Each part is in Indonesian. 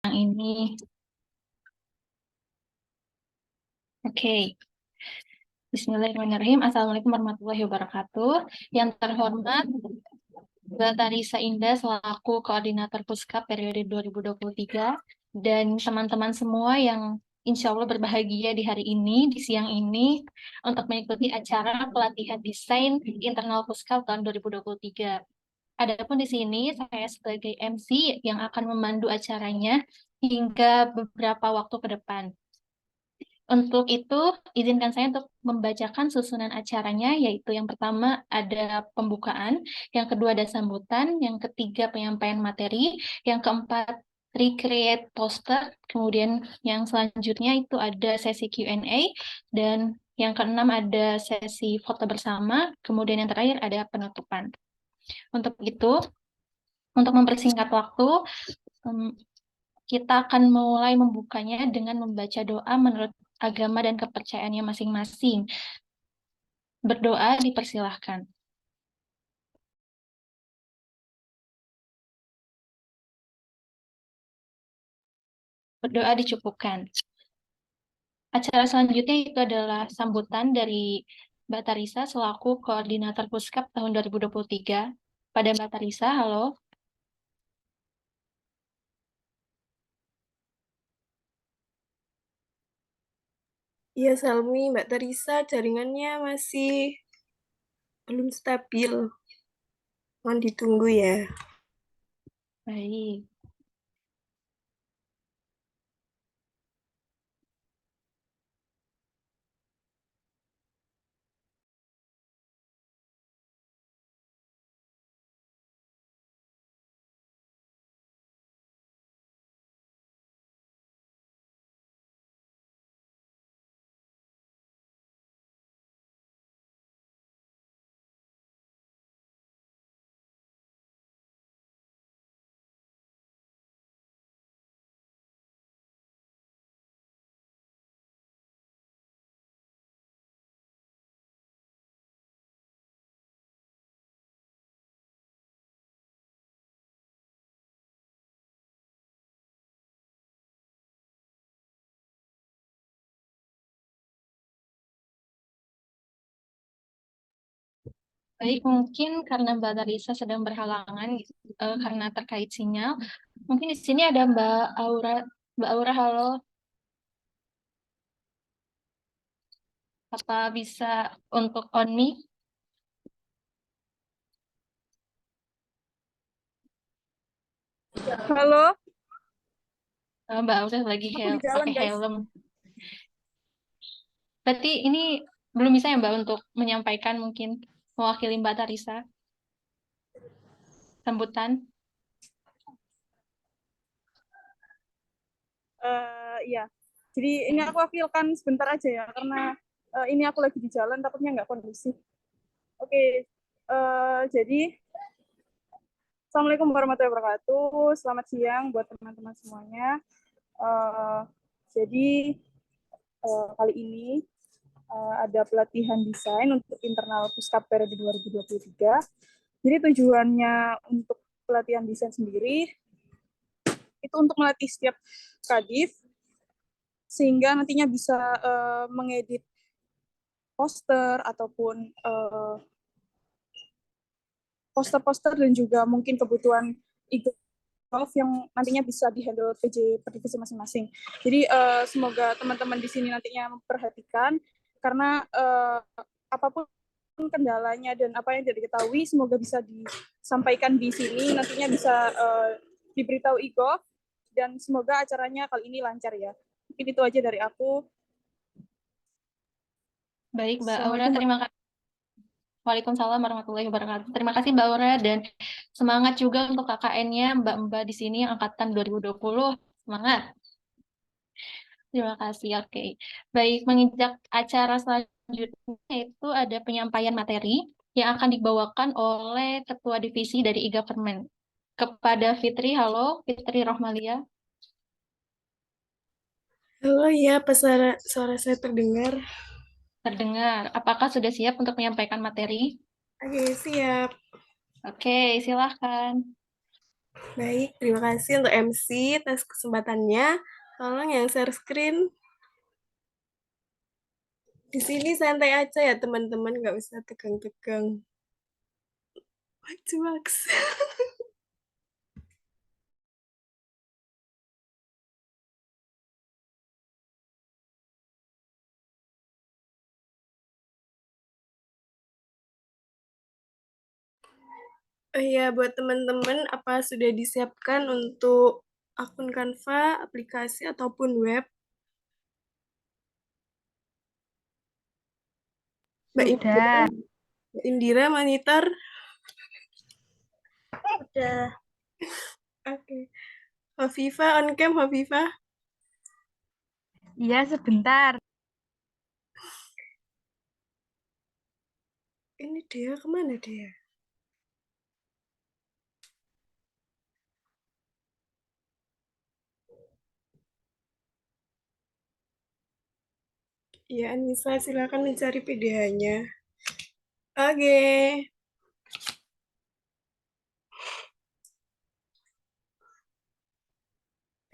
yang ini. Oke. Bismillahirrahmanirrahim. Assalamualaikum warahmatullahi wabarakatuh. Yang terhormat Mbak Tarisa Indah selaku Koordinator Puskap periode 2023 dan teman-teman semua yang insya Allah berbahagia di hari ini, di siang ini, untuk mengikuti acara pelatihan desain internal Puskap tahun 2023. Adapun di sini saya sebagai MC yang akan memandu acaranya hingga beberapa waktu ke depan. Untuk itu, izinkan saya untuk membacakan susunan acaranya, yaitu yang pertama ada pembukaan, yang kedua ada sambutan, yang ketiga penyampaian materi, yang keempat recreate poster, kemudian yang selanjutnya itu ada sesi Q&A, dan yang keenam ada sesi foto bersama, kemudian yang terakhir ada penutupan. Untuk itu, untuk mempersingkat waktu, kita akan mulai membukanya dengan membaca doa menurut agama dan kepercayaannya masing-masing. Berdoa dipersilahkan. Berdoa dicukupkan. Acara selanjutnya itu adalah sambutan dari Mbak Tarisa selaku Koordinator Puskap tahun 2023. Pada Mbak Tarisa, halo. Iya, Salmi, Mbak Tarisa, jaringannya masih belum stabil. Mohon ditunggu ya. Baik. Baik, mungkin karena Mbak Tarisa sedang berhalangan karena terkait sinyal. Mungkin di sini ada Mbak Aura. Mbak Aura, halo. Apa bisa untuk on mic? Halo, Mbak Aura lagi aku di jalan, pakai guys. helm. Berarti ini belum bisa ya Mbak untuk menyampaikan mungkin mewakili Mbak Tarisa sambutan. Iya. Jadi ini aku wakilkan sebentar aja ya, karena ini aku lagi di jalan, takutnya nggak kondusif. Oke, jadi Assalamualaikum warahmatullahi wabarakatuh. Selamat siang buat teman-teman semuanya. Uh, jadi kali ini ada pelatihan desain untuk internal Puskap periode 2023. Jadi tujuannya untuk pelatihan desain sendiri itu untuk melatih setiap kadif sehingga nantinya bisa mengedit poster ataupun poster-poster dan juga mungkin kebutuhan e-golf yang nantinya bisa dihandle PJ per divisi masing-masing. Jadi semoga teman-teman di sini nantinya memperhatikan karena apapun kendalanya dan apa yang tidak diketahui semoga bisa disampaikan di sini, nantinya bisa diberitahu e-golf dan semoga acaranya kali ini lancar ya. Mungkin itu aja dari aku. Baik Mbak Aura, Assalamualaikum. terima kasih. Waalaikumsalam warahmatullahi wabarakatuh. Terima kasih Mbak Aura dan semangat juga untuk KKN-nya Mbak-Mbak di sini angkatan 2020. Semangat. Terima kasih. Oke. Baik, menginjak acara selanjutnya itu ada penyampaian materi yang akan dibawakan oleh Ketua Divisi dari e-Government. Kepada Fitri, halo, Fitri Rohmalia. Halo ya, apa suara saya terdengar? Terdengar. Apakah sudah siap untuk menyampaikan materi? Oke, siap. Oke, silahkan. Baik, terima kasih untuk MC atas kesempatannya. Tolong yang share screen. Di sini santai aja ya teman-teman, nggak usah tegang-tegang. Maju, Max. Oh iya, buat teman-teman, apa sudah disiapkan untuk akun Canva, aplikasi, ataupun web? Mbak Indira, Sudah. Mbak Indira monitor. Sudah. Oke. Hovifa on cam, Hovifa. Iya, sebentar. Ini dia kemana dia? Iya, Anissa, silakan mencari PDH-nya. Oke.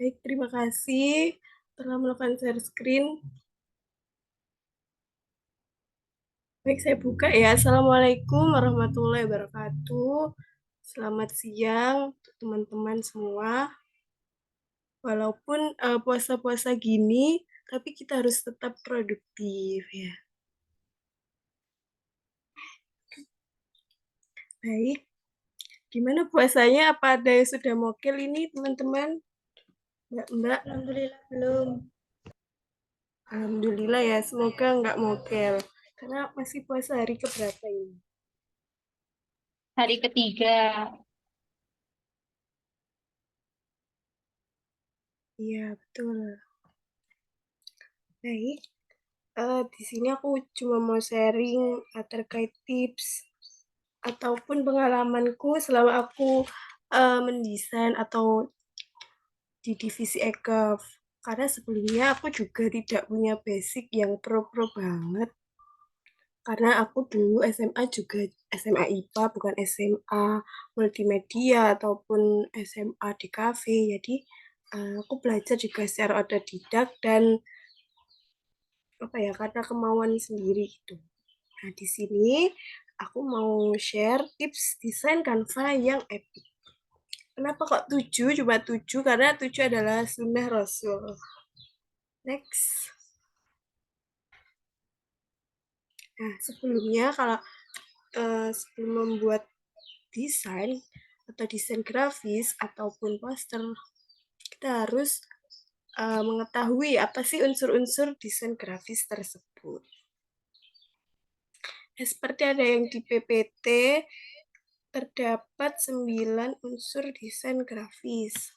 Baik, terima kasih telah melakukan share screen. Baik, saya buka ya. Assalamualaikum warahmatullahi wabarakatuh. Selamat siang untuk teman-teman semua. Walaupun puasa-puasa gini, tapi kita harus tetap produktif ya. Baik, gimana puasanya? Apa ada yang sudah mokel ini teman-teman? Mbak-mbak? Alhamdulillah belum. Alhamdulillah ya, semoga nggak mokel. Karena masih puasa hari keberapa ini? Hari ketiga. Iya, betul. Baik, di sini aku cuma mau sharing terkait tips ataupun pengalamanku selama aku mendesain atau di divisi Ekov. Karena sebelumnya aku juga tidak punya basic yang pro-pro banget. Karena aku dulu SMA juga SMA IPA, bukan SMA multimedia ataupun SMA di kafe. Jadi aku belajar juga secara otodidak dan apa ya, karena kemauan sendiri gitu. Nah, di sini aku mau share tips desain Canva yang epic. Kenapa kok 7? Cuma 7 karena 7 adalah sunnah Rasul. Next. Nah, sebelumnya kalau sebelum membuat desain atau desain grafis ataupun poster, kita harus mengetahui apa sih unsur-unsur desain grafis tersebut. Nah, seperti ada yang di PPT, terdapat 9 unsur desain grafis.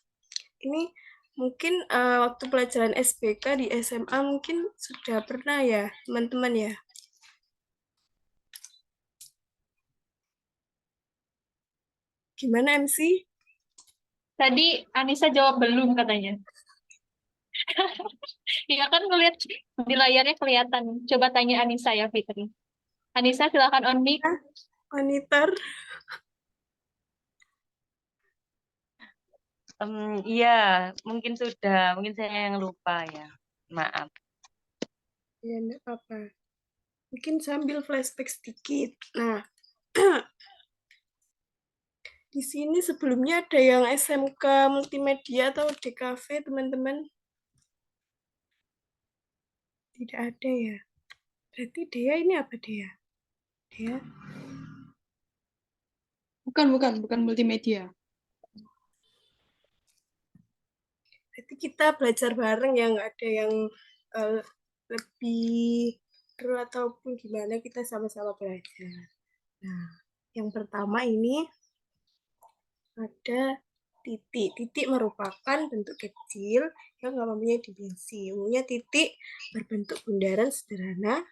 Ini mungkin waktu pelajaran SBK di SMA mungkin sudah pernah ya, teman-teman ya. Gimana MC? Tadi Anissa jawab belum katanya. Iya kan ngeliat di layarnya kelihatan. Coba tanya Anissa ya, Fitri. Anissa silakan on mic. Nah, monitor. Iya, mungkin sudah, mungkin saya yang lupa ya. Maaf. Ya, enggak apa-apa. Mungkin sambil flashback sedikit. Nah, di sini sebelumnya ada yang SMK Multimedia atau DKV, teman-teman? Tidak ada ya. Berarti Dea ini apa Dea? Dea? Bukan multimedia. Berarti kita belajar bareng ya, nggak ada yang eh, lebih pro ataupun gimana, kita sama-sama belajar. Nah, yang pertama ini ada titik. Titik merupakan bentuk kecil yang nggak mempunyai dimensi. Umumnya titik berbentuk bundaran sederhana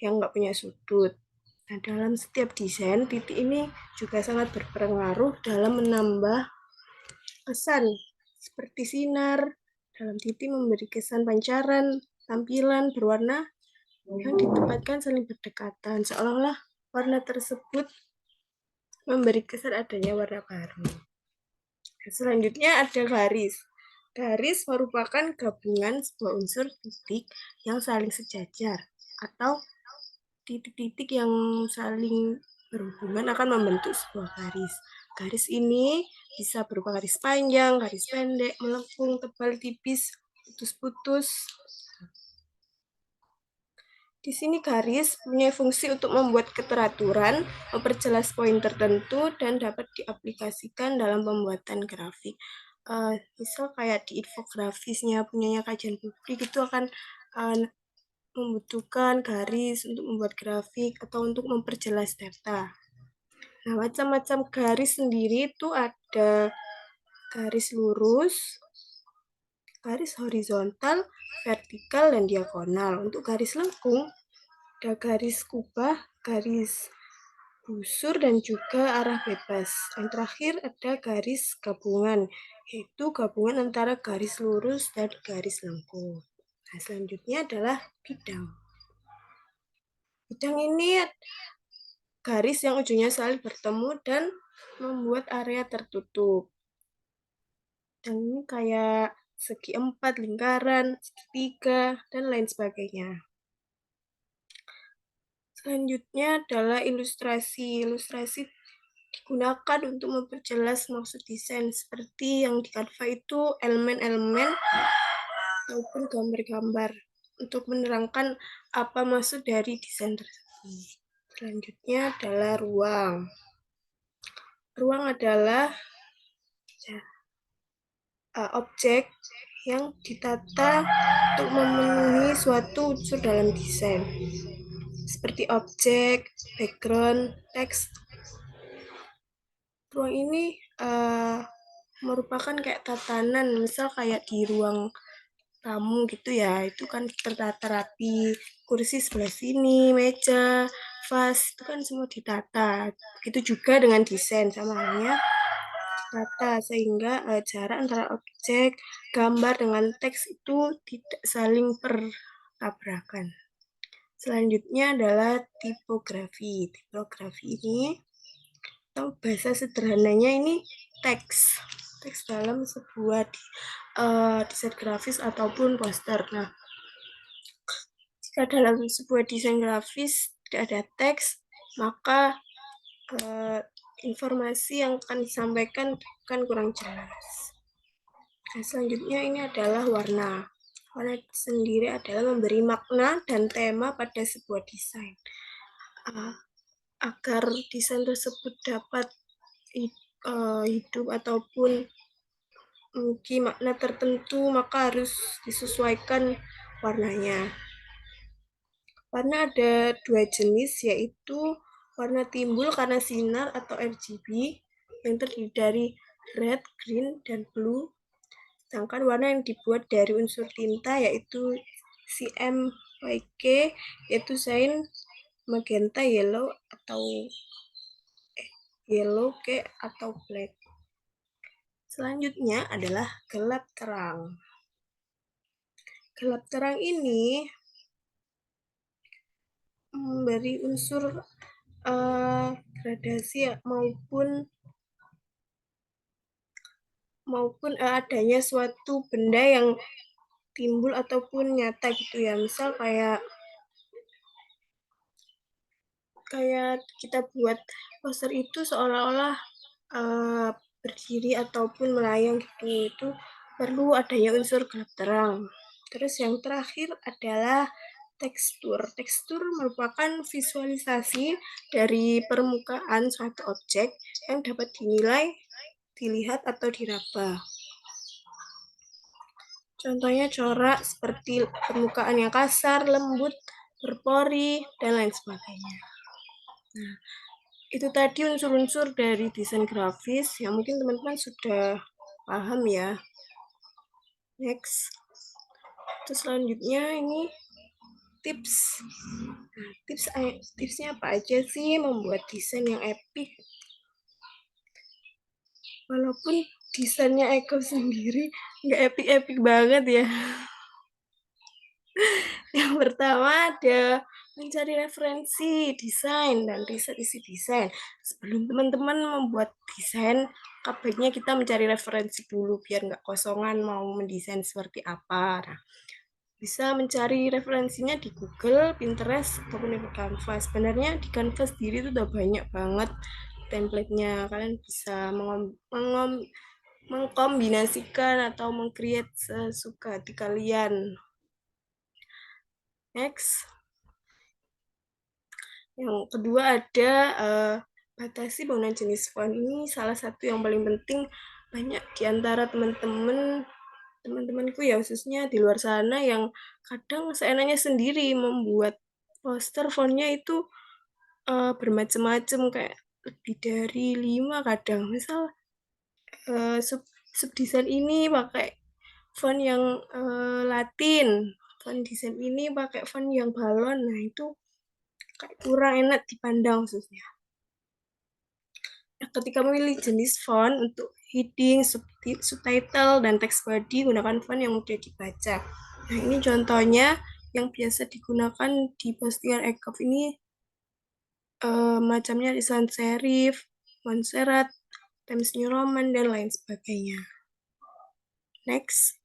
yang nggak punya sudut. Nah, dalam setiap desain, titik ini juga sangat berpengaruh dalam menambah kesan seperti sinar. Dalam titik memberi kesan pancaran, tampilan berwarna yang ditempatkan saling berdekatan, seolah-olah warna tersebut memberi kesan adanya warna baru. Selanjutnya ada garis. Garis merupakan gabungan sebuah unsur titik yang saling sejajar atau titik-titik yang saling berhubungan akan membentuk sebuah garis. Garis ini bisa berupa garis panjang, garis pendek, melengkung, tebal, tipis, putus-putus. Di sini garis punya fungsi untuk membuat keteraturan, memperjelas poin tertentu, dan dapat diaplikasikan dalam pembuatan grafik. Misal kayak di infografisnya punyanya kajian publik itu akan membutuhkan garis untuk membuat grafik atau untuk memperjelas data. Nah, macam-macam garis sendiri itu ada garis lurus, garis horizontal, vertikal, dan diagonal. Untuk garis lengkung, ada garis kubah, garis busur, dan juga arah bebas. Dan terakhir ada garis gabungan, yaitu gabungan antara garis lurus dan garis lengkung. Nah, selanjutnya adalah bidang. Bidang ini garis yang ujungnya saling bertemu dan membuat area tertutup. Dan ini kayak segi empat, lingkaran, segitiga, dan lain sebagainya. Selanjutnya adalah ilustrasi. Ilustrasi digunakan untuk memperjelas maksud desain, seperti yang di Canva itu elemen-elemen maupun gambar-gambar untuk menerangkan apa maksud dari desain tersebut. Selanjutnya adalah ruang. Ruang adalah objek yang ditata untuk memenuhi suatu unsur dalam desain, seperti objek, background, teks. Ruang ini merupakan kayak tatanan, misal kayak di ruang tamu gitu ya, itu kan tertata rapi, kursi sebelah sini, meja, vas, itu kan semua ditata. Begitu juga dengan desain, sama halnya ditata, sehingga jarak antara objek, gambar dengan teks itu tidak saling bertabrakan. Selanjutnya adalah tipografi. Tipografi ini, atau bahasa sederhananya ini teks. Teks dalam sebuah desain grafis ataupun poster. Nah, jika dalam sebuah desain grafis tidak ada teks, maka informasi yang akan disampaikan akan kurang jelas. Nah, selanjutnya ini adalah warna. Warna sendiri adalah memberi makna dan tema pada sebuah desain. Agar desain tersebut dapat hidup ataupun memiliki makna tertentu, maka harus disesuaikan warnanya. Warna ada dua jenis, yaitu warna timbul karena sinar atau RGB yang terdiri dari red, green, dan blue. Sedangkan warna yang dibuat dari unsur tinta yaitu CMYK, yaitu cyan, magenta, yellow, atau black. Selanjutnya adalah gelap terang. Gelap terang ini memberi unsur gradasi maupun adanya suatu benda yang timbul ataupun nyata gitu ya. Misal kayak kita buat poster itu seolah-olah berdiri ataupun melayang gitu. Itu perlu adanya unsur gelap terang. Terus yang terakhir adalah tekstur. Tekstur merupakan visualisasi dari permukaan suatu objek yang dapat dinilai, dilihat, atau diraba. Contohnya corak seperti permukaan yang kasar, lembut, berpori, dan lain sebagainya. Nah, itu tadi unsur-unsur dari desain grafis yang mungkin teman-teman sudah paham ya. Next. Terus selanjutnya ini tips. Nah, tipsnya apa aja sih membuat desain yang epic? Walaupun desainnya Eko sendiri nggak epic-epic banget ya. Yang pertama ada mencari referensi desain dan riset isi desain. Sebelum teman-teman membuat desain, baiknya kita mencari referensi dulu biar nggak kosongan mau mendesain seperti apa. Nah, bisa mencari referensinya di Google, Pinterest, ataupun di Canva. Sebenarnya di Canva sendiri itu udah banyak banget template-nya. Kalian bisa mengkombinasikan atau meng-create sesuka hati kalian. Next. Yang kedua ada batasi penggunaan jenis font. Ini salah satu yang paling penting. Banyak di antara teman-temanku ya, khususnya di luar sana, yang kadang seenaknya sendiri membuat poster fontnya itu bermacam-macam, kayak lebih dari 5 kadang. Misal subdesain ini pakai font yang Latin, font desain ini pakai font yang balon. Nah, itu kayak kurang enak dipandang khususnya. Nah, ketika memilih jenis font untuk heading, subtitle, dan text body, gunakan font yang mudah dibaca. Nah, ini contohnya yang biasa digunakan di postingan Ecov ini, macamnya di sans serif, Montserrat, Times New Roman, dan lain sebagainya. Next.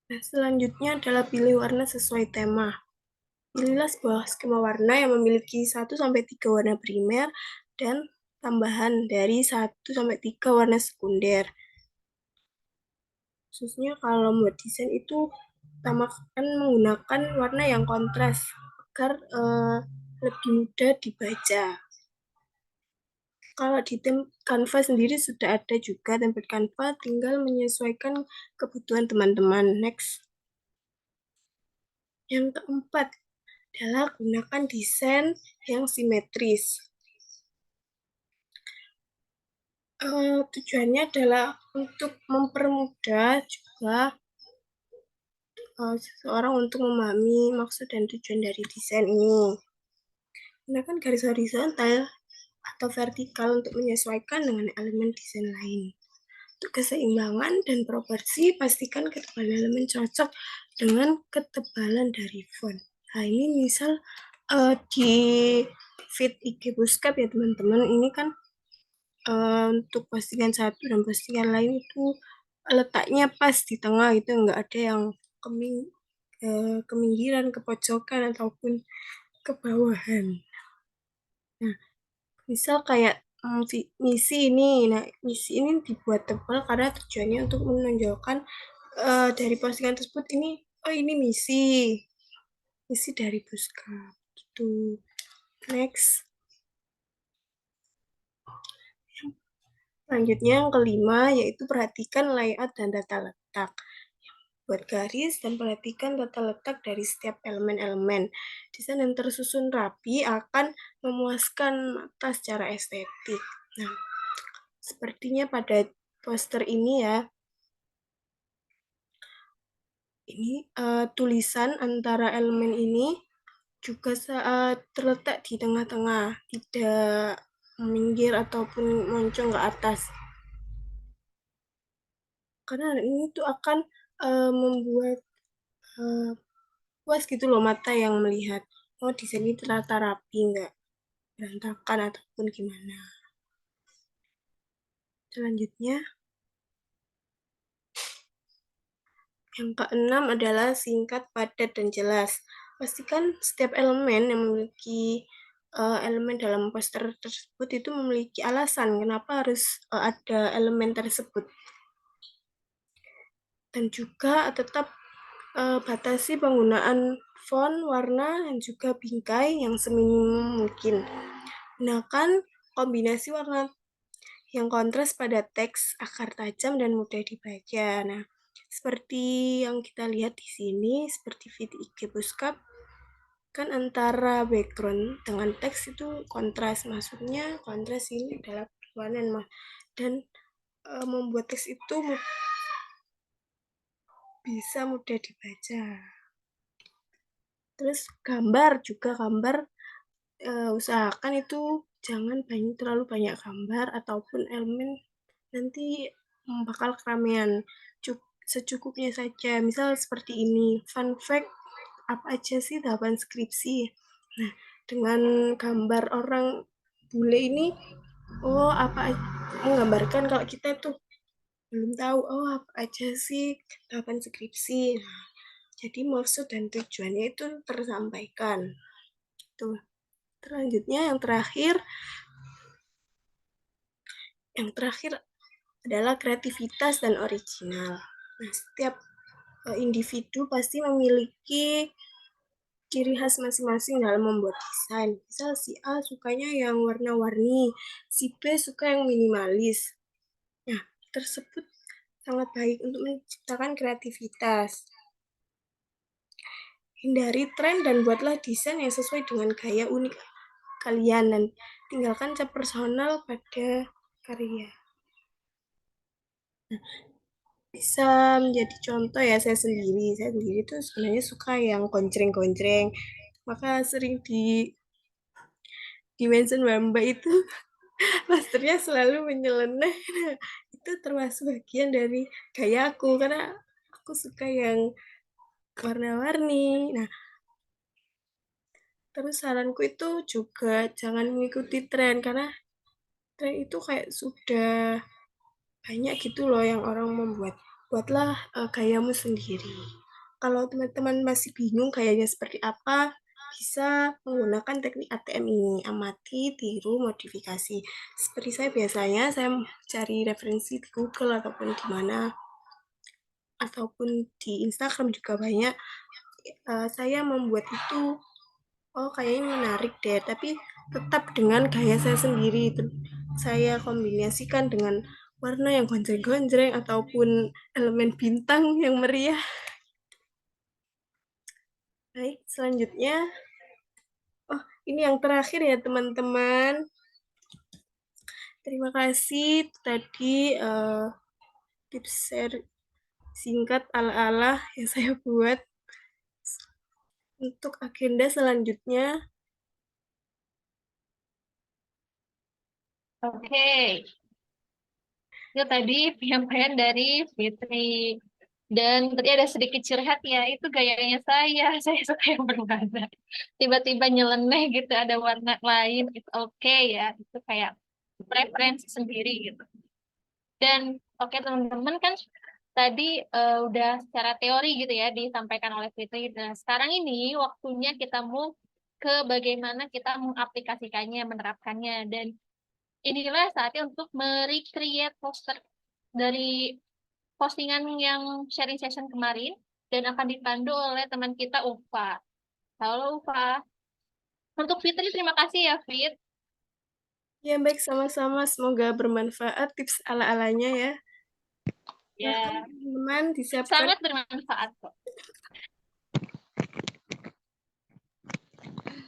Nah, selanjutnya adalah pilih warna sesuai tema. Pilihlah sebuah skema warna yang memiliki 1-3 warna primer dan tambahan dari 1-3 warna sekunder. Khususnya kalau membuat desain itu utamakan menggunakan warna yang kontras agar lebih mudah dibaca. Kalau di Canva sendiri sudah ada juga template Canva, tinggal menyesuaikan kebutuhan teman-teman. Next. Yang keempat adalah gunakan desain yang simetris. Tujuannya adalah untuk mempermudah juga seseorang untuk memahami maksud dan tujuan dari desain ini. Gunakan garis horizontal atau vertikal untuk menyesuaikan dengan elemen desain lain. Untuk keseimbangan dan proporsi, pastikan ketebalan elemen cocok dengan ketebalan dari font. Nah, ini misal di feed IG Puskap ya teman-teman, ini kan untuk postingan satu dan postingan lain itu letaknya pas di tengah, itu nggak ada yang keminggiran, kepojokan, ataupun ke bawahan. Nah, misal kayak misi ini, nah misi ini dibuat tebal karena tujuannya untuk menonjolkan dari postingan tersebut ini, oh ini misi dari Puskap gitu. Next. Selanjutnya yang kelima yaitu perhatikan layout dan tata letak. Buat garis dan perhatikan tata letak dari setiap elemen-elemen. Desain yang tersusun rapi akan memuaskan mata secara estetik. Nah, sepertinya pada poster ini ya, ini tulisan antara elemen ini juga terletak di tengah-tengah, tidak meminggir ataupun moncong ke atas. Karena ini tuh akan membuat puas gitu loh mata yang melihat, oh desain ini tertata rapi, nggak berantakan ataupun gimana. Selanjutnya, yang keenam adalah singkat, padat, dan jelas. Pastikan setiap elemen yang memiliki elemen dalam poster tersebut itu memiliki alasan kenapa harus ada elemen tersebut. Dan juga tetap batasi penggunaan font, warna, dan juga bingkai yang seminim mungkin. Gunakan kombinasi warna yang kontras pada teks agar tajam dan mudah dibaca. Nah, seperti yang kita lihat di sini, seperti video IG Puskap, kan antara background dengan teks itu kontras. Maksudnya kontras ini adalah berwarna dan membuat teks itu bisa mudah dibaca. Terus gambar usahakan itu jangan terlalu banyak gambar ataupun elemen, nanti bakal keramaian. Secukupnya saja. Misal seperti ini, fun fact, apa aja sih tahapan skripsi? Nah, dengan gambar orang bule ini menggambarkan kalau kita tuh belum tahu, apa aja sih tahapan skripsi. Nah, jadi maksud dan tujuannya itu tersampaikan. Tuh. Selanjutnya yang terakhir adalah kreativitas dan original. Nah, setiap individu pasti memiliki ciri khas masing-masing dalam membuat desain. Misal si A sukanya yang warna-warni, si B suka yang minimalis. Nah, tersebut sangat baik untuk menciptakan kreativitas. Hindari tren dan buatlah desain yang sesuai dengan gaya unik kalian dan tinggalkan cap personal pada karya. Bisa menjadi contoh ya, saya sendiri tuh sebenarnya suka yang gonceng-gonceng, maka sering di mention Mbak itu masternya selalu menyeleneh. Nah, itu termasuk bagian dari gaya aku karena aku suka yang warna-warni. Nah, terus saranku itu juga jangan mengikuti tren karena tren itu kayak sudah banyak gitu loh yang orang membuat. Buatlah gayamu sendiri. Kalau teman-teman masih bingung gayanya seperti apa, bisa menggunakan teknik ATM ini. Amati, tiru, modifikasi. Seperti saya biasanya, saya cari referensi di Google ataupun di mana, ataupun di Instagram juga banyak. Saya membuat itu, kayaknya menarik deh, tapi tetap dengan gaya saya sendiri. Saya kombinasikan dengan warna yang gonjreng-gonjreng ataupun elemen bintang yang meriah. Baik, selanjutnya, ini yang terakhir ya teman-teman. Terima kasih tadi tips share singkat ala-ala yang saya buat. Untuk agenda selanjutnya, Oke, itu tadi penyampaian dari Fitri. Dan tadi ada sedikit curhat ya, itu gayanya saya. Saya suka yang berwarna. Tiba-tiba nyeleneh gitu, ada warna lain, itu oke ya. Itu kayak preferensi sendiri gitu. Dan oke teman-teman kan tadi udah secara teori gitu ya disampaikan oleh Fitri. Nah sekarang ini waktunya kita move ke bagaimana kita mengaplikasikannya, menerapkannya. Dan inilah saatnya untuk merecreate poster dari postingan yang sharing session kemarin dan akan dipandu oleh teman kita Ufa. Halo Ufa. Untuk Fitri terima kasih ya Fit. ya baik sama-sama. Semoga bermanfaat tips ala-alanya ya. Silahkan Ya, teman-teman disiapkan. sangat bermanfaat kok.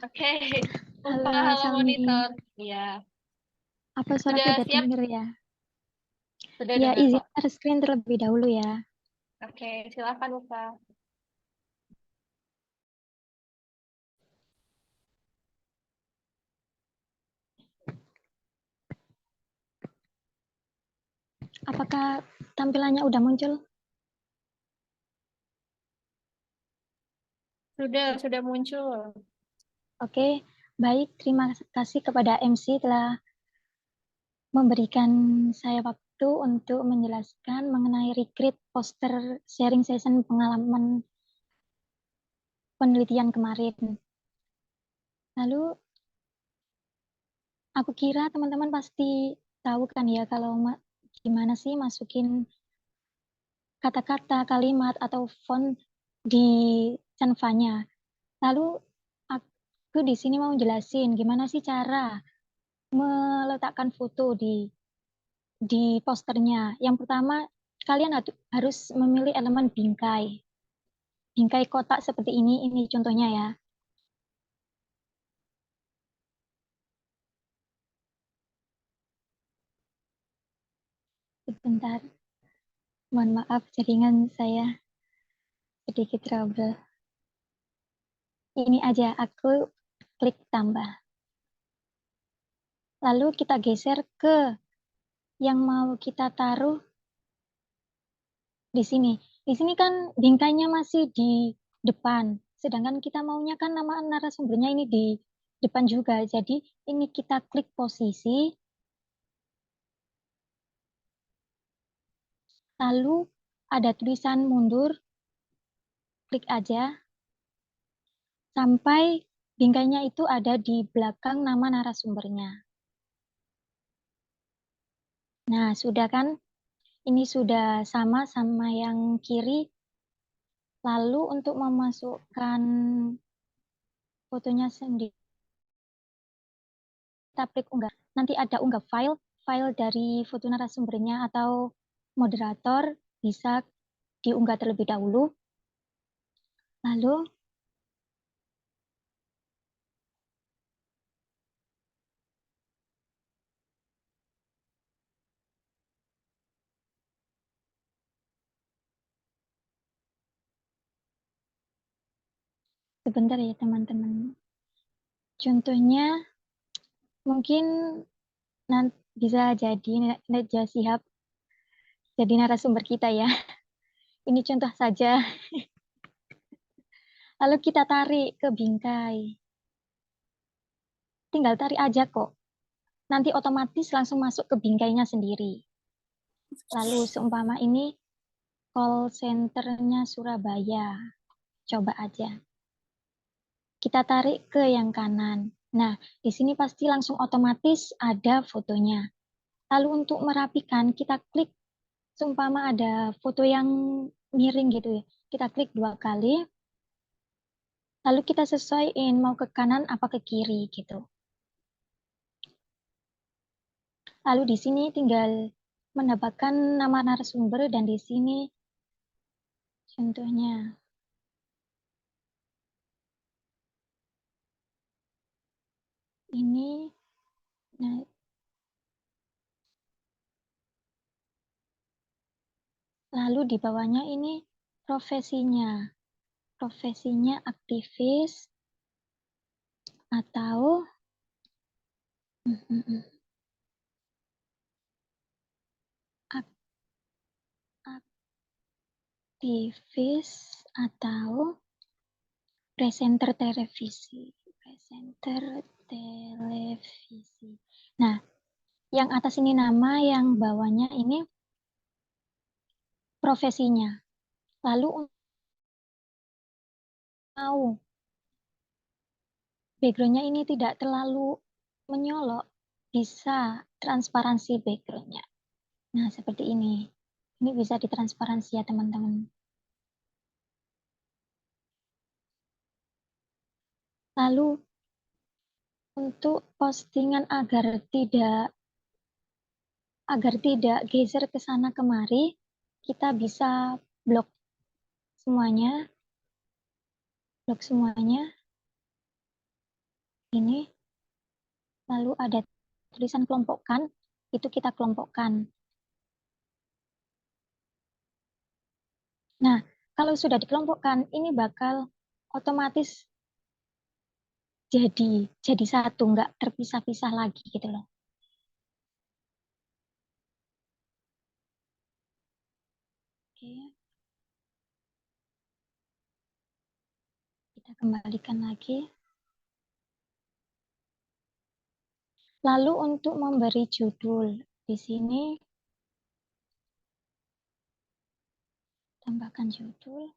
Oke, Ufa, Halo, halo Salmi. monitor. Ya, Apa suaraku sudah udah siap? denger ya? Sudah Ya, dengar izin kok. share screen terlebih dahulu ya. Oke, silakan Ufa. Apakah tampilannya udah muncul? Sudah muncul. Oke, baik. Terima kasih kepada MC telah memberikan saya waktu untuk menjelaskan mengenai recreate poster sharing session pengalaman penelitian kemarin. Lalu, aku kira teman-teman pasti tahu kan ya kalau gimana sih masukin kata-kata, kalimat, atau font di Canva-nya. Lalu aku di sini mau jelasin gimana sih cara meletakkan foto di posternya. Yang pertama, kalian harus memilih elemen bingkai. Bingkai kotak seperti ini contohnya ya. Sebentar, mohon maaf jaringan saya sedikit trouble. Ini aja, aku klik tambah. Lalu kita geser ke yang mau kita taruh di sini. Di sini kan bingkainya masih di depan, sedangkan kita maunya kan nama narasumbernya ini di depan juga. Jadi ini kita klik posisi, Lalu ada tulisan mundur, klik aja sampai bingkainya itu ada di belakang nama narasumbernya. Nah, sudah kan? Ini sudah sama yang kiri. Lalu untuk memasukkan fotonya sendiri, kita klik unggah. Nanti ada unggah file dari foto narasumbernya atau moderator bisa diunggah terlebih dahulu. Lalu sebentar ya teman-teman. Contohnya mungkin nanti bisa jadi Najwa Shihab jadi narasumber kita ya. Ini contoh saja. Lalu kita tarik ke bingkai. Tinggal tarik aja kok. Nanti otomatis langsung masuk ke bingkainya sendiri. Lalu seumpama ini call centernya Surabaya. Coba aja. Kita tarik ke yang kanan. Nah, di sini pasti langsung otomatis ada fotonya. Lalu untuk merapikan, kita klik seumpama ada foto yang miring gitu ya. Kita klik 2 kali. Lalu kita sesuaiin mau ke kanan apa ke kiri gitu. Lalu di sini tinggal mendapatkan nama narasumber dan di sini contohnya. Ini nah, lalu di bawahnya ini profesinya. Profesinya aktivis atau aktivis atau presenter televisi. Presenter televisi. Nah, yang atas ini nama, yang bawahnya ini profesinya. Lalu mau backgroundnya ini tidak terlalu menyolok, bisa transparansi backgroundnya. Nah, seperti ini. Ini bisa ditransparansi ya, teman-teman. Lalu, untuk postingan agar tidak geser ke sana kemari, kita bisa blok semuanya. Blok semuanya. Ini. Lalu ada tulisan kelompokkan, itu kita kelompokkan. Nah, kalau sudah dikelompokkan, ini bakal otomatis jadi satu, nggak terpisah-pisah lagi gitu loh. Oke. Kita kembalikan lagi. Lalu untuk memberi judul, di sini tambahkan judul.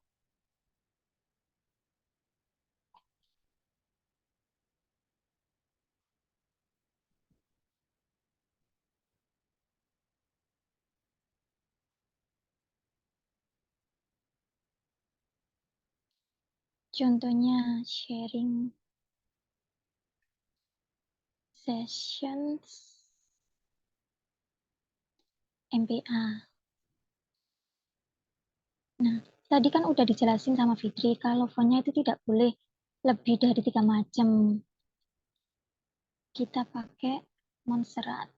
Contohnya sharing sessions MPA. Nah, tadi kan udah dijelasin sama Fitri kalau fontnya itu tidak boleh lebih dari 3 macam. Kita pakai Montserrat.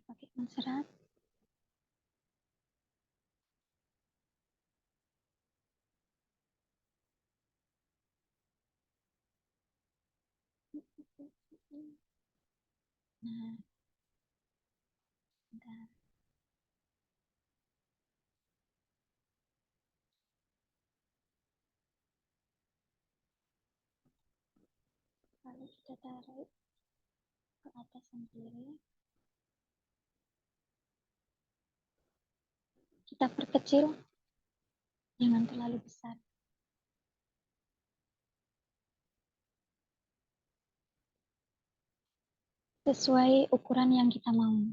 Pakai Montserrat. Nah, bentar. Lalu kita tarik ke atas sendiri. Kita perkecil, jangan terlalu besar. Sesuai ukuran yang kita mau.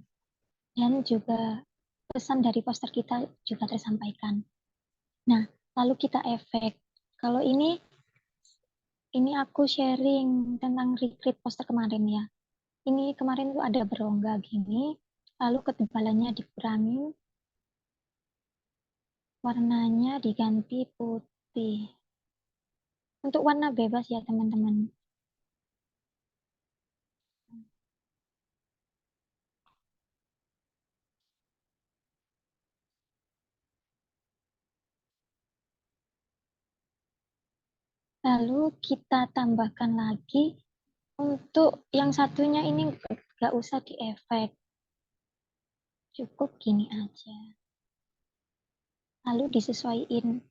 Dan juga pesan dari poster kita juga tersampaikan. Nah, lalu kita efek. Kalau ini aku sharing tentang recreate poster kemarin ya. Ini kemarin tuh ada berongga gini, lalu ketebalannya dikurangi, warnanya diganti putih. Untuk warna bebas ya teman-teman. Lalu kita tambahkan lagi untuk yang satunya ini nggak usah diefek. Cukup gini aja. Lalu disesuaiin.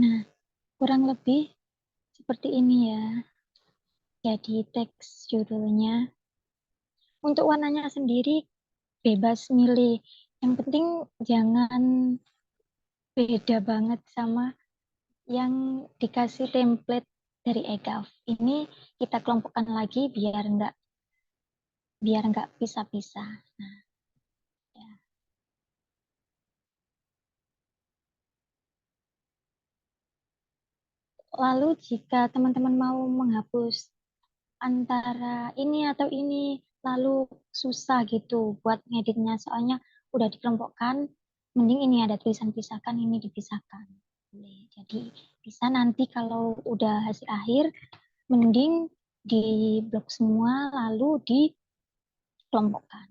Nah, kurang lebih seperti ini ya. Jadi teks judulnya. Untuk warnanya sendiri bebas milih. Yang penting jangan beda banget sama yang dikasih template dari EGAF. Ini kita kelompokkan lagi biar nggak pisah-pisah. Nah, ya. Lalu jika teman-teman mau menghapus antara ini atau ini, lalu susah gitu buat ngeditnya, soalnya udah dikelompokkan, mending ini ada tulisan pisahkan, ini dipisahkan. Jadi bisa nanti kalau udah hasil akhir, mending di blok semua, lalu dikelompokkan.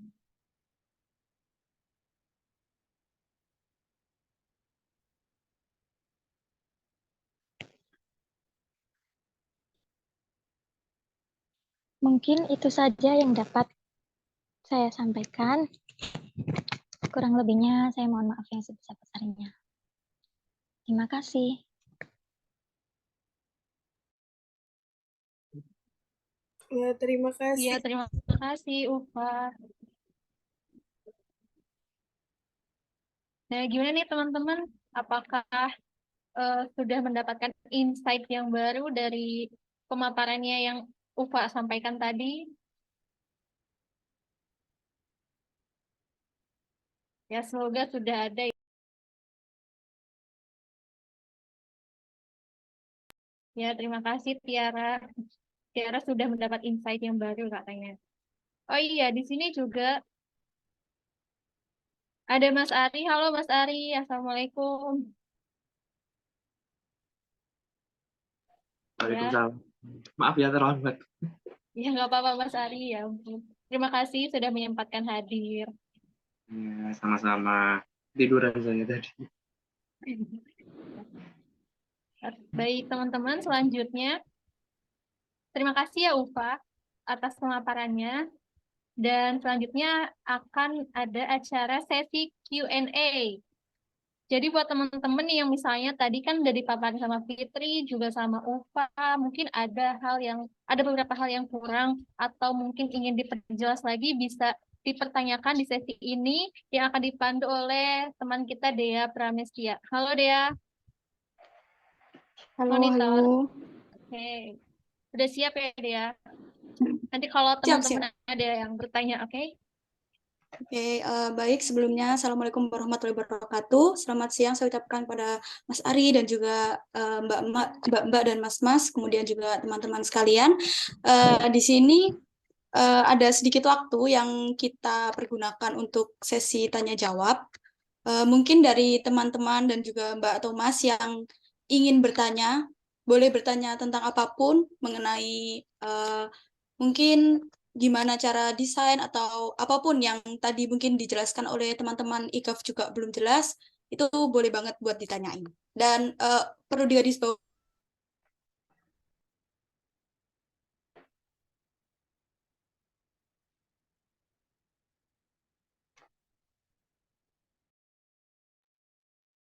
Mungkin itu saja yang dapat saya sampaikan. Kurang lebihnya saya mohon maaf yang sebesar-besarnya. Terima kasih. Ya, terima kasih. Iya, terima kasih Ufa. Nah, gimana nih teman-teman? Apakah sudah mendapatkan insight yang baru dari pemaparannya yang Ufa sampaikan tadi? Ya, semoga sudah ada. Ya, terima kasih Tiara. Tiara sudah mendapat insight yang baru katanya. Oh iya, di sini juga ada Mas Ari. Halo Mas Ari, Assalamualaikum. Waalaikumsalam. Maaf ya terlambat. Ya, nggak apa-apa Mas Ari. Ya ampun. Terima kasih sudah menyempatkan hadir. Ya, sama-sama. Tiduran saya tadi. Baik teman-teman, selanjutnya terima kasih ya Ufa atas pemaparannya. Dan selanjutnya akan ada acara sesi Q&A. Jadi buat teman-teman yang misalnya tadi kan udah dipaparin sama Fitri, juga sama Ufa, mungkin ada beberapa hal yang kurang atau mungkin ingin diperjelas lagi, bisa dipertanyakan di sesi ini yang akan dipandu oleh teman kita Dea Pramestia. Halo Dea. Halo, Monitor. halo. Oke. Udah siap ya Dea? Nanti kalau Siap, teman-teman ada yang bertanya, oke? Oke, baik. Sebelumnya, Assalamualaikum warahmatullahi wabarakatuh. Selamat siang saya ucapkan pada Mas Ari dan juga Mbak dan Mas-Mas, kemudian juga teman-teman sekalian. Di sini ada sedikit waktu yang kita pergunakan untuk sesi tanya-jawab. Mungkin dari teman-teman dan juga Mbak atau Mas yang ingin bertanya, boleh bertanya tentang apapun mengenai mungkin gimana cara desain atau apapun yang tadi mungkin dijelaskan oleh teman-teman IKAF juga belum jelas, itu boleh banget buat ditanyain. Dan perlu digarisbawahi.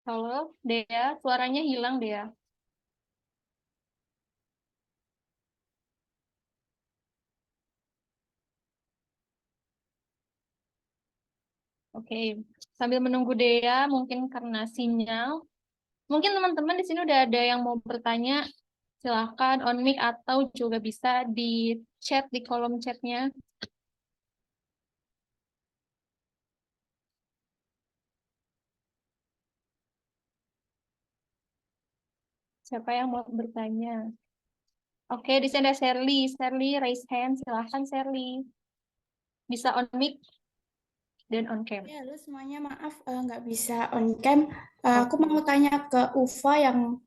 Halo, Dea, suaranya hilang, Dea. Oke, sambil menunggu Dea, mungkin karena sinyal, mungkin teman-teman di sini udah ada yang mau bertanya, silahkan on mic atau juga bisa di chat di kolom chatnya. Siapa yang mau bertanya? Oke, di sini ada Sherly. Sherly, raise hand. Silahkan, Sherly. Bisa on mic dan on cam. Ya, halo semuanya, maaf nggak bisa on cam. Aku mau tanya ke Ufa yang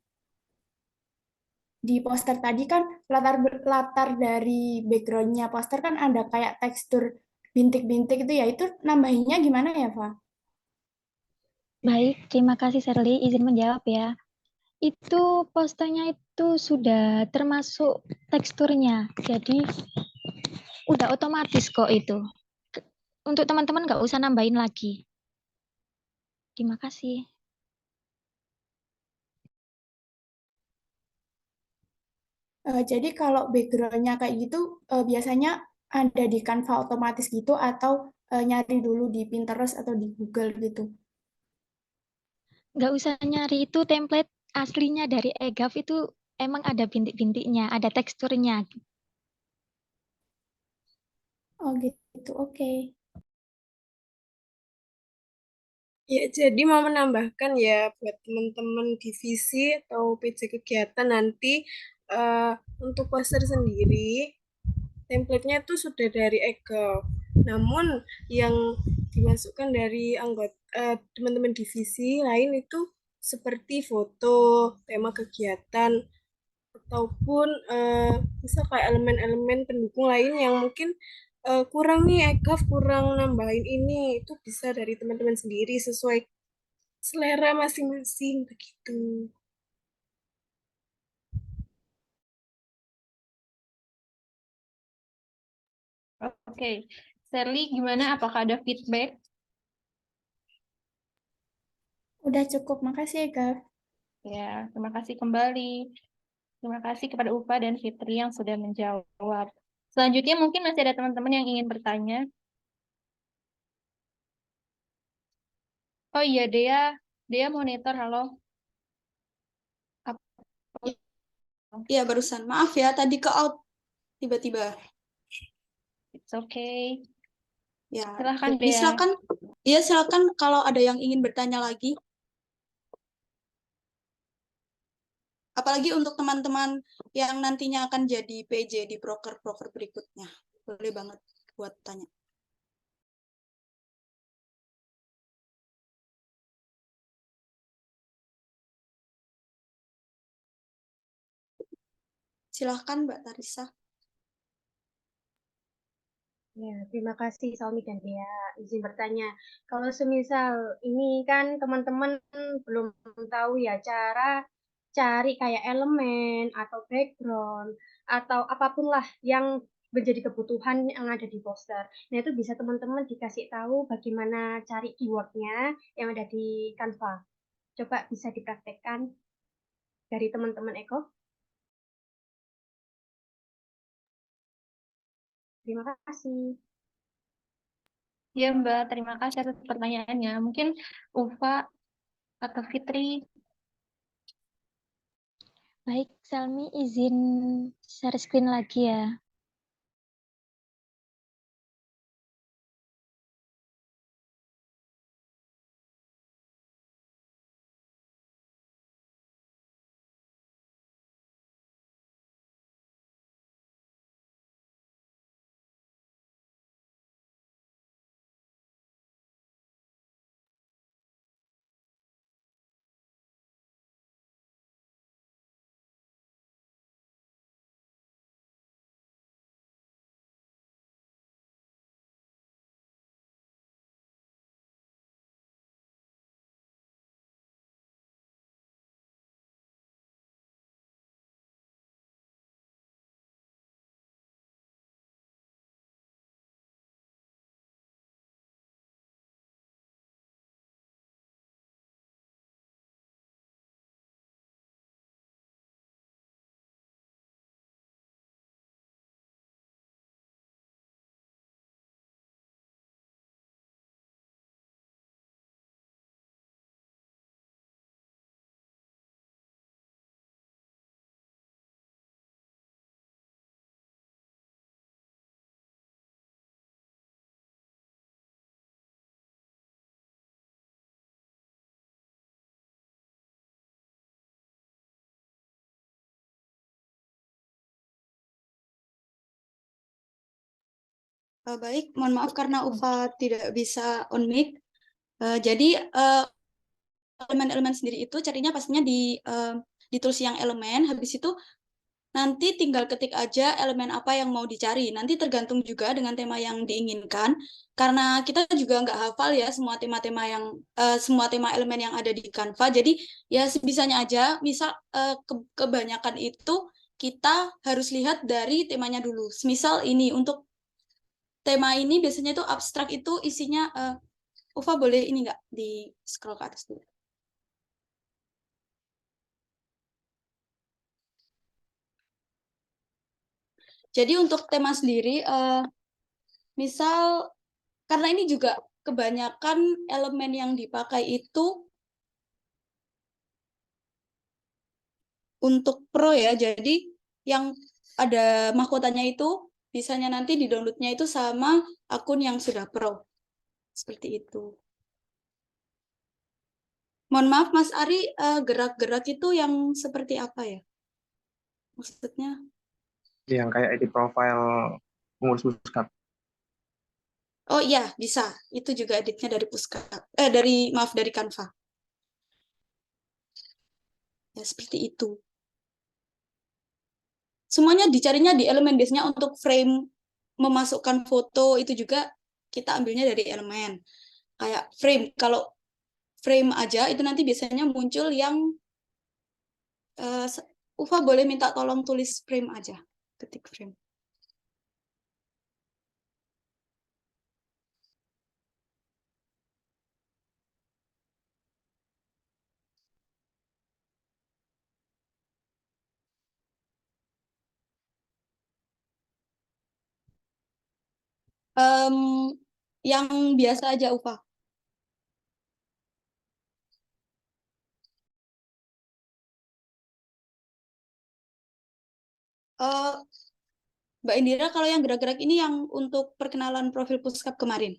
di poster tadi kan latar dari backgroundnya poster kan ada kayak tekstur bintik-bintik itu ya, itu nambahinnya gimana ya, Fa? Baik, terima kasih Shirley. Izin menjawab ya. Itu posternya itu sudah termasuk teksturnya. Jadi udah otomatis kok itu. Untuk teman-teman nggak usah nambahin lagi. Terima kasih. Jadi kalau backgroundnya kayak gitu biasanya ada di Canva otomatis gitu atau nyari dulu di Pinterest atau di Google gitu. Nggak usah nyari, itu template aslinya dari EGAF itu emang ada bintik-bintiknya, ada teksturnya. Oh gitu, oke. Ya, jadi mau menambahkan ya buat teman-teman divisi atau PJ kegiatan nanti eh, untuk poster sendiri, template-nya itu sudah dari Excel. Namun yang dimasukkan dari anggota teman-teman divisi lain itu seperti foto, tema kegiatan, ataupun misal kayak elemen-elemen pendukung lain yang mungkin kurang nih EKAF kurang nambahin ini itu bisa dari teman-teman sendiri sesuai selera masing-masing begitu. Oke, Sherly, gimana? Apakah ada feedback? Udah cukup, makasih ya, Gaf. Ya, terima kasih kembali. Terima kasih kepada Upa dan Fitri yang sudah menjawab. Selanjutnya mungkin masih ada teman-teman yang ingin bertanya. Oh iya, Dea monitor, halo. Apa- Iya, barusan. Maaf ya, tadi ke out tiba-tiba. It's okay. Ya, Silahkan, jadi Dea. silakan. Iya, silakan kalau ada yang ingin bertanya lagi. Apalagi untuk teman-teman yang nantinya akan jadi PJ di proker-proker berikutnya. Boleh banget buat tanya. Silahkan, Mbak Tarisa. Ya, terima kasih Salmi dan Dea. Izin bertanya, kalau semisal ini kan teman-teman belum tahu ya cara cari kayak elemen atau background atau apapun lah yang menjadi kebutuhan yang ada di poster. Nah, itu bisa teman-teman dikasih tahu bagaimana cari keywordnya yang ada di Canva. Coba bisa dipraktekkan dari teman-teman Eko. Terima kasih. Ya, Mbak, terima kasih atas pertanyaannya. Mungkin Ufa atau Fitri. Baik, Selmi izin share screen lagi ya. Baik, mohon maaf karena Ufa tidak bisa on mic. Jadi elemen-elemen sendiri itu carinya pastinya di tools yang elemen. Habis itu nanti tinggal ketik aja elemen apa yang mau dicari. Nanti tergantung juga dengan tema yang diinginkan. Karena kita juga nggak hafal ya semua tema-tema semua tema elemen yang ada di Canva. Jadi ya sebisanya aja. Misal kebanyakan itu kita harus lihat dari temanya dulu. Misal ini untuk tema ini biasanya itu abstrak itu isinya Ufa boleh ini nggak di scroll ke atas dulu. Jadi untuk tema sendiri misal karena ini juga kebanyakan elemen yang dipakai itu untuk pro ya. Jadi yang ada mahkotanya itu bisanya nanti di downloadnya itu sama akun yang sudah pro. Seperti itu. Mohon maaf Mas Ari, gerak-gerak itu yang seperti apa ya? Maksudnya? Yang kayak edit profile pengurus puskap. Oh iya, bisa. Itu juga editnya dari dari Canva. Ya, seperti itu. Semuanya dicarinya di elemen. Biasanya untuk frame memasukkan foto itu juga kita ambilnya dari elemen. Kayak frame, kalau frame aja itu nanti biasanya muncul yang Ufa boleh minta tolong tulis frame aja, ketik frame. Yang biasa aja Ufa. Mbak Indira, kalau yang gerak-gerak ini yang untuk perkenalan profil Puskap kemarin.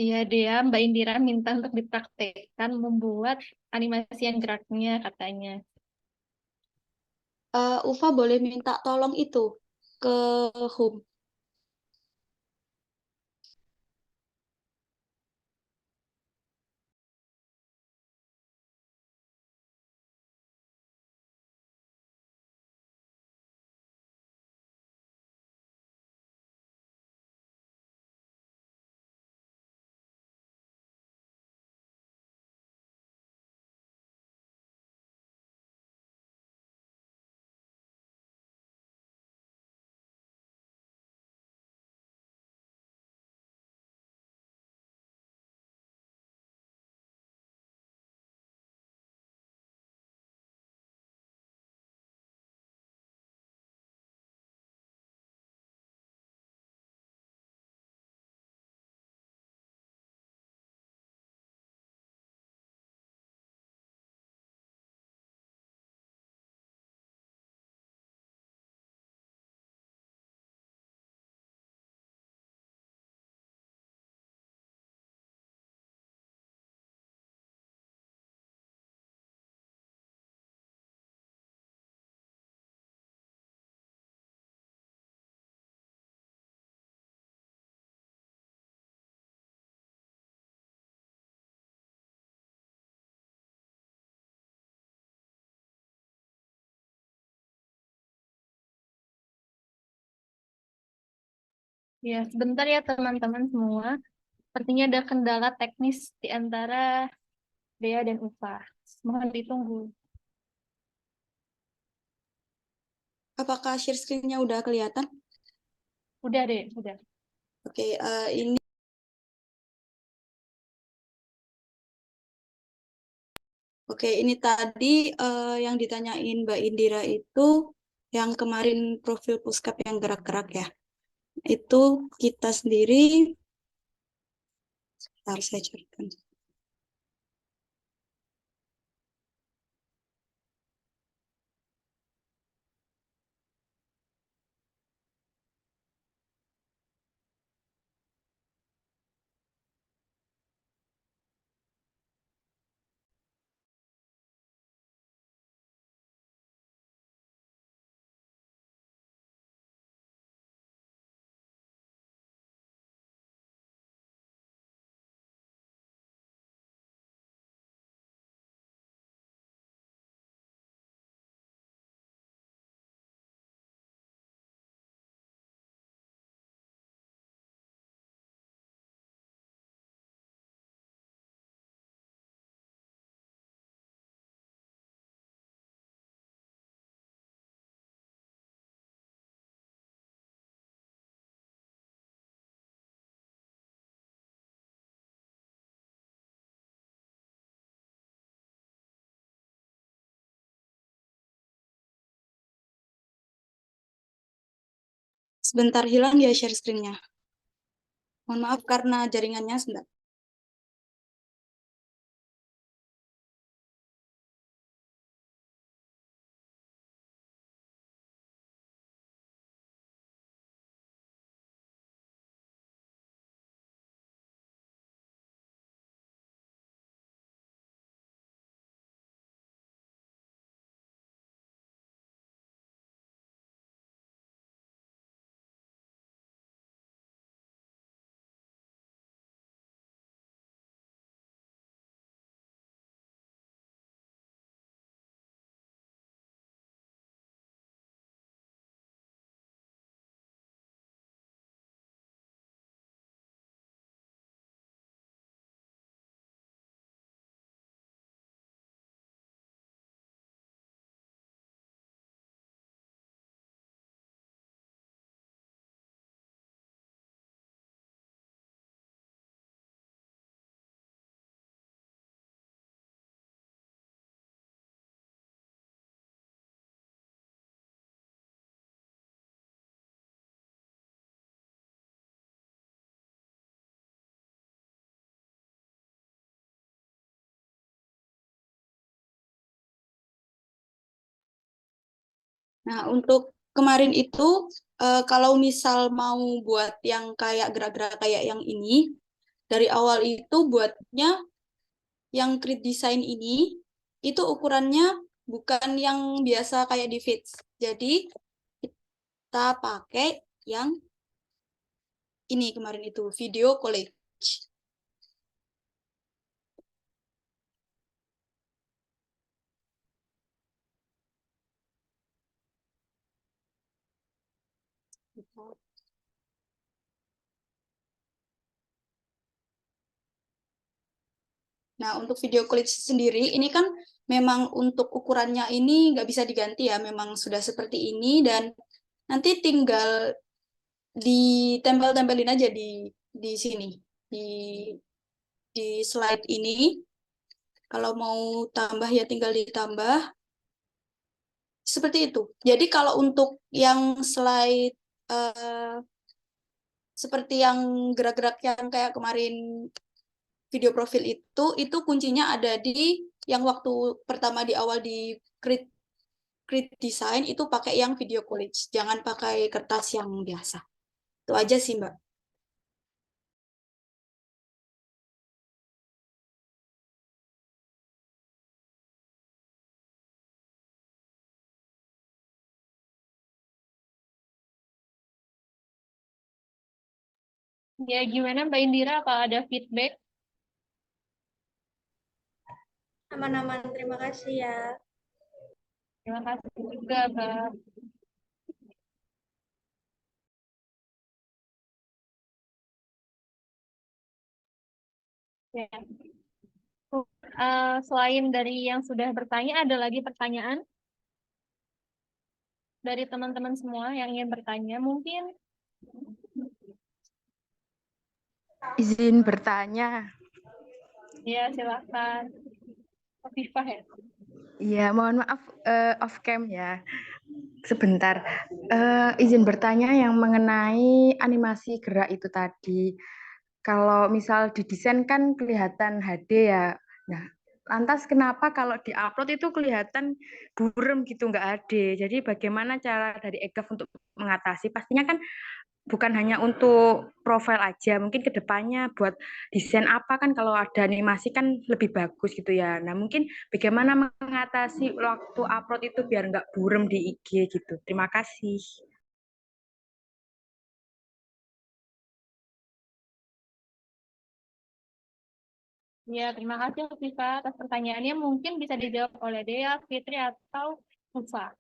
Iya, dia Mbak Indira minta untuk dipraktekkan membuat animasi yang geraknya katanya. Ufa boleh minta tolong itu ke home. Ya, sebentar ya teman-teman semua. Sepertinya ada kendala teknis di antara Dea dan Ufa. Mohon ditunggu. Apakah share screen-nya udah kelihatan? Udah deh, udah. Oke, ini Oke, ini tadi yang ditanyain Mbak Indira itu yang kemarin profil puskap yang gerak-gerak ya. Itu kita sendiri, harus saya carikan. Sebentar hilang ya share screen-nya. Mohon maaf karena jaringannya sebentar. Nah, untuk kemarin itu, kalau misal mau buat yang kayak gerak-gerak kayak yang ini, dari awal itu buatnya yang grid design ini, itu ukurannya bukan yang biasa kayak di Fits. Jadi, kita pakai yang ini kemarin itu, video collage. Nah, untuk video collage sendiri, ini kan memang untuk ukurannya ini nggak bisa diganti ya, memang sudah seperti ini, dan nanti tinggal ditempel-tempelin aja di sini, di slide ini. Kalau mau tambah ya tinggal ditambah. Seperti itu. Jadi kalau untuk yang slide seperti yang gerak-gerak yang kayak kemarin video profil itu kuncinya ada di yang waktu pertama di awal di create design itu pakai yang video collage, jangan pakai kertas yang biasa. Itu aja sih, Mbak. Ya, gimana Mbak Indira? Apa ada feedback? Aman-aman, terima kasih ya. Terima kasih juga, Mbak. Ya. Selain dari yang sudah bertanya, ada lagi pertanyaan dari teman-teman semua yang ingin bertanya? Mungkin Izin bertanya. ya, silakan. Afifah ya. Iya, mohon maaf off cam ya. sebentar. Izin bertanya yang mengenai animasi gerak itu tadi. Kalau misal didesain kan kelihatan HD ya. Nah, lantas kenapa kalau diupload itu kelihatan buram gitu, nggak HD? Jadi bagaimana cara dari EGAF untuk mengatasi? Pastinya kan bukan hanya untuk profil aja, mungkin kedepannya buat desain apa kan kalau ada animasi kan lebih bagus gitu ya. Nah mungkin bagaimana mengatasi waktu upload itu biar nggak buram di IG gitu. Terima kasih. Ya, terima kasih Viva atas pertanyaannya. Mungkin bisa dijawab oleh Dea, Fitri, atau Ufa.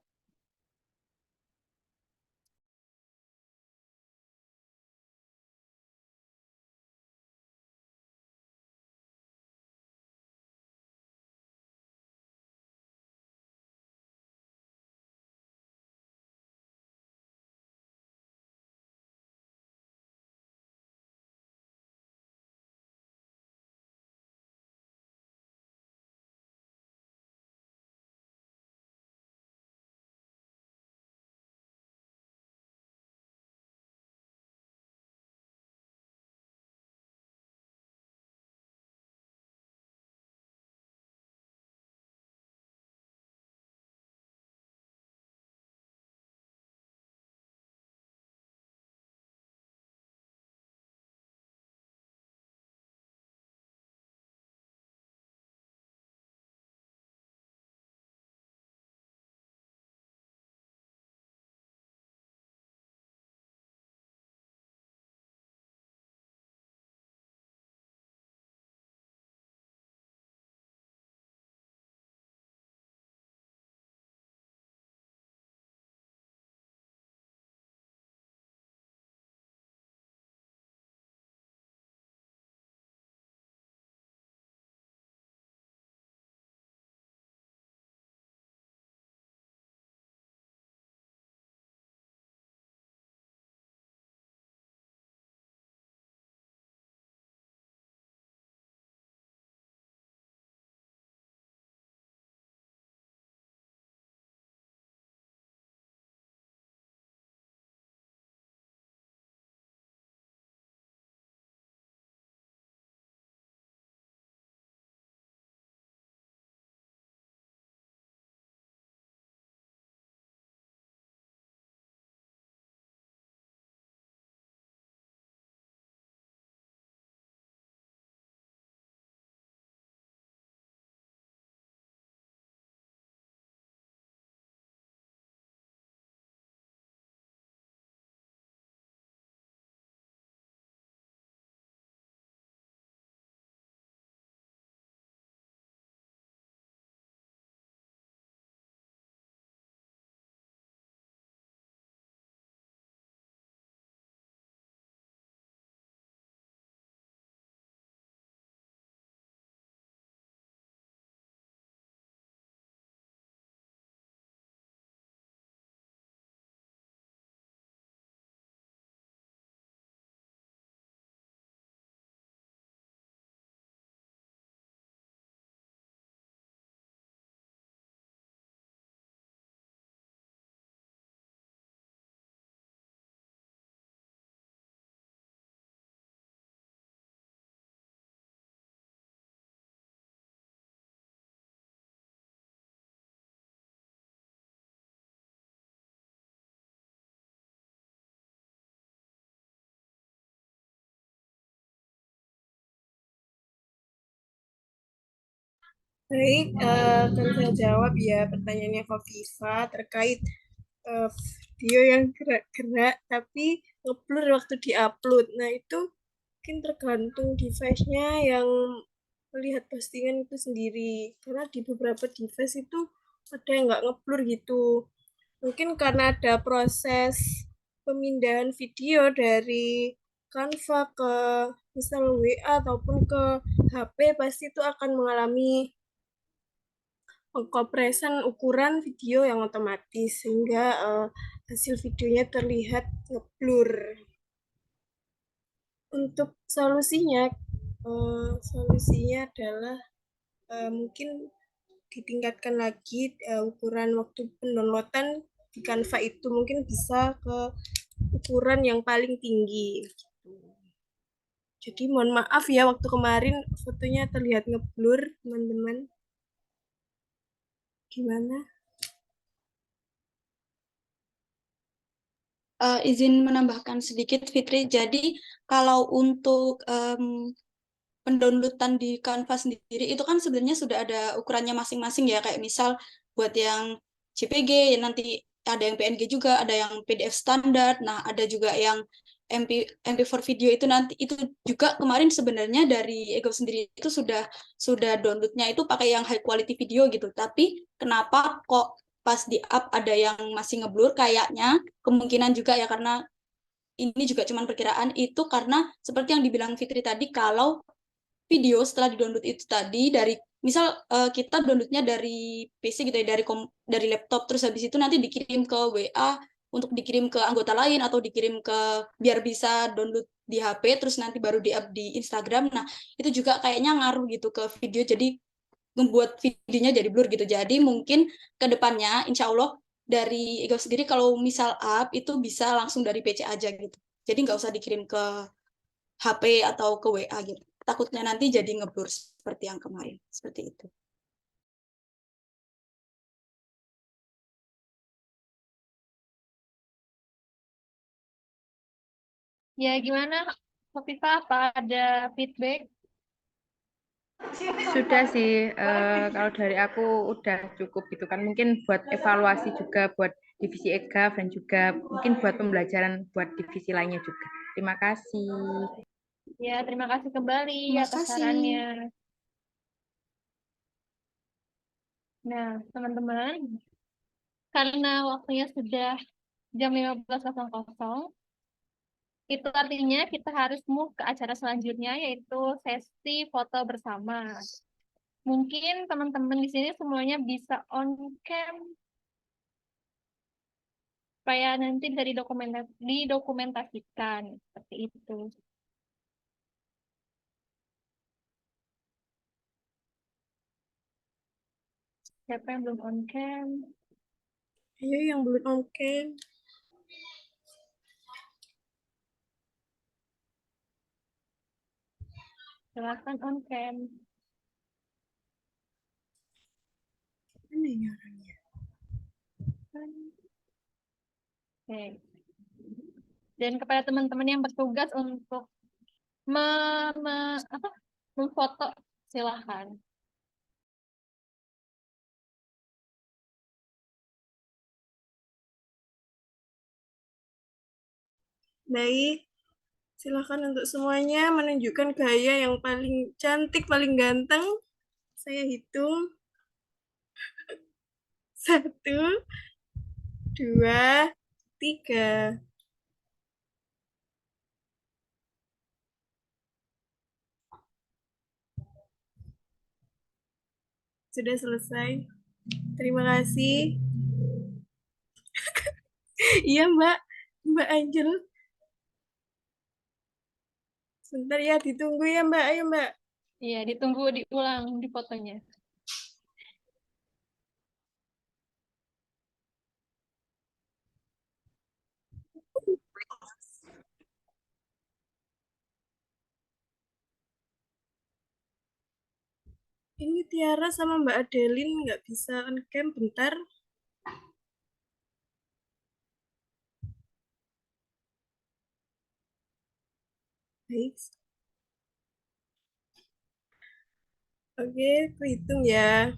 Baik, akan saya jawab ya pertanyaannya Kofifa terkait video yang gerak-gerak tapi ngeblur waktu diupload. Nah, itu mungkin tergantung device-nya yang melihat postingan itu sendiri. Karena di beberapa device itu ada yang nggak ngeblur gitu. Mungkin karena ada proses pemindahan video dari Canva ke misal WA ataupun ke HP, pasti itu akan mengalami pengkompresan ukuran video yang otomatis sehingga hasil videonya terlihat ngeblur. Untuk solusinya adalah mungkin ditingkatkan lagi ukuran waktu pendownloadan di Canva itu mungkin bisa ke ukuran yang paling tinggi. Jadi mohon maaf ya waktu kemarin fotonya terlihat ngeblur, teman-teman. Gimana? Izin menambahkan sedikit, Fitri. Jadi kalau untuk pendownloadan di Canva sendiri itu kan sebenarnya sudah ada ukurannya masing-masing ya. Kayak misal buat yang JPG, nanti ada yang PNG juga, ada yang PDF standar. Nah, ada juga yang MP4 video itu nanti itu juga kemarin sebenarnya dari Ego sendiri itu sudah downloadnya itu pakai yang high quality video gitu. Tapi kenapa kok pas di up ada yang masih ngeblur? Kayaknya kemungkinan juga ya karena ini juga cuman perkiraan itu karena seperti yang dibilang Fitri tadi kalau video setelah di-download itu tadi dari misal kita downloadnya dari PC gitu ya dari laptop terus habis itu nanti dikirim ke WA untuk dikirim ke anggota lain atau dikirim ke biar bisa download di HP terus nanti baru di-up di Instagram. Nah, itu juga kayaknya ngaruh gitu ke video jadi membuat videonya jadi blur gitu. Jadi mungkin ke depannya insya Allah dari Ego sendiri kalau misal up itu bisa langsung dari PC aja gitu. Jadi nggak usah dikirim ke HP atau ke WA gitu. Takutnya nanti jadi ngeblur seperti yang kemarin. Seperti itu. Ya, gimana, Kofifa? Apa ada feedback? Sudah sih, kalau dari aku udah cukup gitu kan. Mungkin buat evaluasi juga buat divisi EGAF dan juga mungkin buat pembelajaran buat divisi lainnya juga. Terima kasih. Ya, terima kasih kembali Terima atas kasih. sarannya. Nah, teman-teman, karena waktunya sudah jam 15.00, itu artinya kita harus move ke acara selanjutnya, yaitu sesi foto bersama. Mungkin teman-teman di sini semuanya bisa on cam, supaya nanti dari didokumentasikan, seperti itu. Siapa yang belum on cam? Ayo yang belum on cam. Silakan on cam. Mana ya orangnya? Oke. Dan kepada teman-teman yang bertugas untuk memfoto, silahkan. Baik, silakan untuk semuanya menunjukkan gaya yang paling cantik, paling ganteng. Saya hitung. 1, 2, 3. Sudah selesai. Terima kasih. Iya, Mbak. Mbak Angel. Sebentar ya, ditunggu ya, Mbak. Ayo, Mbak. Iya, ditunggu diulang di fotonya. Ini Tiara sama Mbak Adeline nggak bisa on cam bentar. Baik. Oke, aku hitung ya.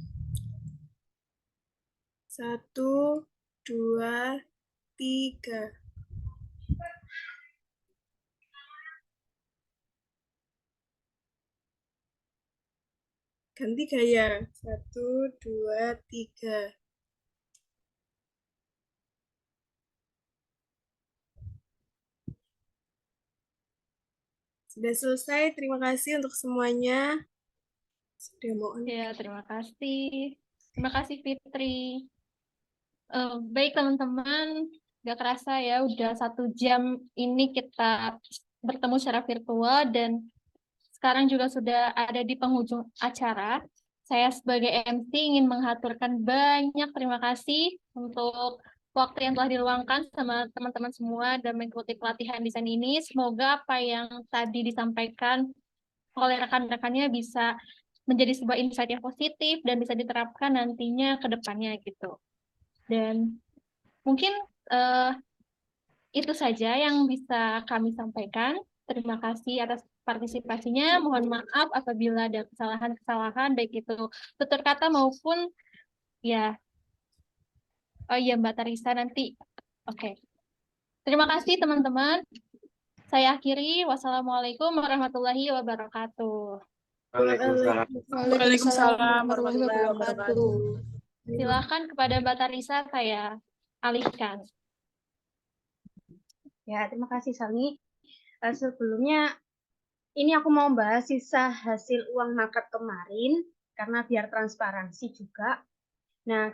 1, 2, 3. Ganti gaya. 1, 2, 3. Sudah selesai. Terima kasih untuk semuanya. Sudah mau on. Ya, terima kasih. Terima kasih, Fitri. Baik, teman-teman. Gak kerasa ya, udah 1 jam ini kita bertemu secara virtual dan sekarang juga sudah ada di penghujung acara. Saya sebagai MC ingin mengaturkan banyak terima kasih untuk waktu yang telah diluangkan sama teman-teman semua dan mengikuti pelatihan desain ini. Semoga apa yang tadi disampaikan oleh rekan-rekannya bisa menjadi sebuah insight yang positif dan bisa diterapkan nantinya ke depannya gitu. Dan mungkin itu saja yang bisa kami sampaikan. Terima kasih atas partisipasinya. Mohon maaf apabila ada kesalahan-kesalahan, baik itu tutur kata maupun ya, oh iya Mbak Tarisa nanti. Oke. Terima kasih teman-teman. Saya akhiri. Wassalamualaikum warahmatullahi wabarakatuh. Waalaikumsalam. Waalaikumsalam warahmatullahi wabarakatuh. Silakan kepada Mbak Tarisa saya alihkan. Ya, terima kasih Salmi. Sebelumnya ini aku mau bahas sisa hasil uang makat kemarin karena biar transparansi juga. Nah,